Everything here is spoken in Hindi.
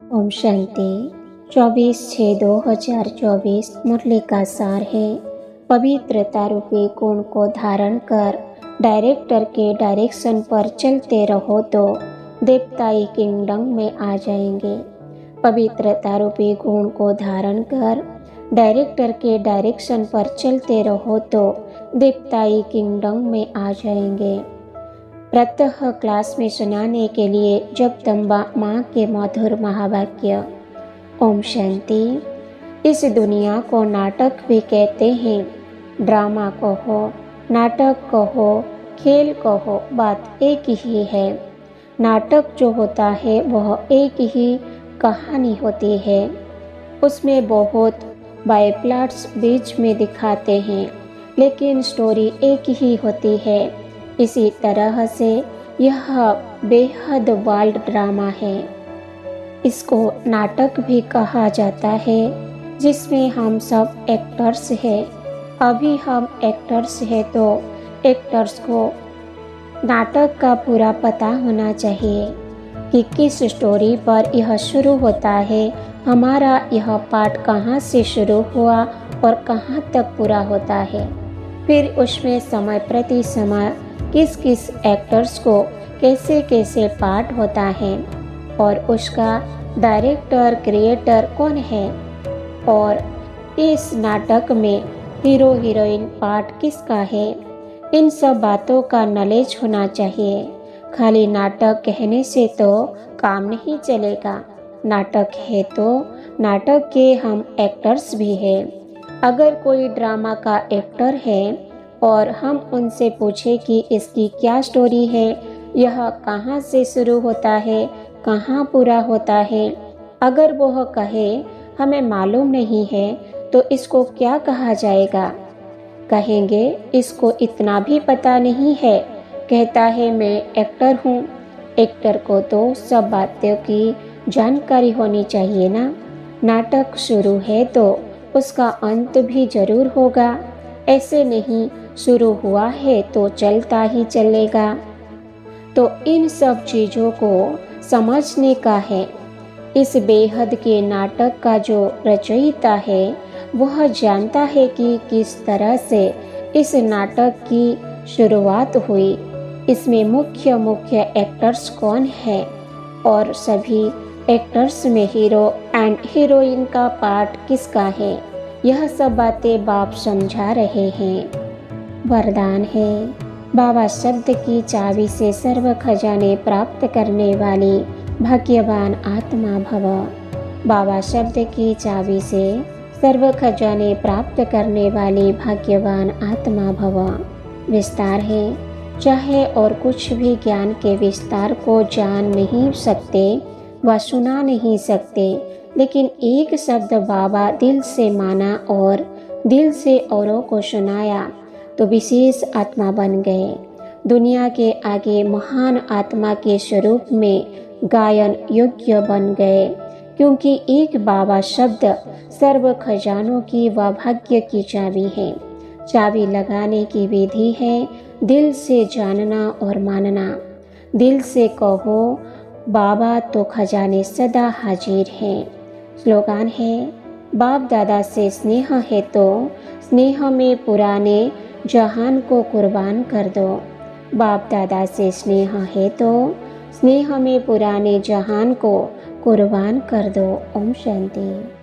ओम शांति 24/6/2024 मुरली का सार है। पवित्रता रूपी गुण को धारण कर डायरेक्टर के डायरेक्शन पर चलते रहो तो देवताई किंगडम में आ जाएंगे। पवित्रता रूपी गुण को धारण कर डायरेक्टर के डायरेक्शन पर चलते रहो तो देवताई किंगडम में आ जाएंगे। प्रातः क्लास में सुनाने के लिए जगदम्बा माँ के मधुर महावाक्य। ओम शांति। इस दुनिया को नाटक भी कहते हैं। ड्रामा कहो, नाटक कहो, खेल कहो, बात एक ही है। नाटक जो होता है वह एक ही कहानी होती है। उसमें बहुत बायप्लॉट्स बीच में दिखाते हैं, लेकिन स्टोरी एक ही होती है। इसी तरह से यह बेहद वाइल्ड ड्रामा है। इसको नाटक भी कहा जाता है, जिसमें हम सब एक्टर्स हैं। अभी हम एक्टर्स हैं तो एक्टर्स को नाटक का पूरा पता होना चाहिए कि किस स्टोरी पर यह शुरू होता है, हमारा यह पार्ट कहाँ से शुरू हुआ और कहाँ तक पूरा होता है। फिर उसमें समय प्रति समय किस किस एक्टर्स को कैसे कैसे पार्ट होता है और उसका डायरेक्टर क्रिएटर कौन है और इस नाटक में हीरो हीरोइन पार्ट किसका है। इन सब बातों का नॉलेज होना चाहिए। खाली नाटक कहने से तो काम नहीं चलेगा। नाटक है तो नाटक के हम एक्टर्स भी हैं। अगर कोई ड्रामा का एक्टर है और हम उनसे पूछे कि इसकी क्या स्टोरी है, यह कहाँ से शुरू होता है, कहाँ पूरा होता है, अगर वह कहे हमें मालूम नहीं है तो इसको क्या कहा जाएगा। कहेंगे इसको इतना भी पता नहीं है, कहता है मैं एक्टर हूँ। एक्टर को तो सब बातों की जानकारी होनी चाहिए ना। नाटक शुरू है तो उसका अंत भी जरूर होगा। ऐसे नहीं शुरू हुआ है तो चलता ही चलेगा। तो इन सब चीज़ों को समझने का है। इस बेहद के नाटक का जो रचयिता है वह जानता है कि किस तरह से इस नाटक की शुरुआत हुई, इसमें मुख्य मुख्य एक्टर्स कौन है और सभी एक्टर्स में हीरो एंड हीरोइन का पार्ट किसका है। यह सब बातें बाप समझा रहे हैं। वरदान है, बाबा शब्द की चाबी से सर्व खजाने प्राप्त करने वाली भाग्यवान आत्मा भव। बाबा शब्द की चाबी से सर्व खजाने प्राप्त करने वाली भाग्यवान आत्मा भव। विस्तार है, चाहे और कुछ भी ज्ञान के विस्तार को जान नहीं सकते व सुना नहीं सकते, लेकिन एक शब्द बाबा दिल से माना और दिल से औरों को सुनाया तो विशेष आत्मा बन गए। दुनिया के आगे महान आत्मा के स्वरूप में गायन योग्य बन गए, क्योंकि एक बाबा शब्द सर्व खजानों की व भाग्य की चाबी है। चाबी लगाने की विधि है दिल से जानना और मानना। दिल से कहो बाबा तो खजाने सदा हाजिर हैं। स्लोगान है, बाप दादा से स्नेह है तो स्नेह में पुराने जहान को कुर्बान कर दो। बाप दादा से स्नेह है तो स्नेह में पुराने जहान को कुर्बान कर दो। ओम शांति।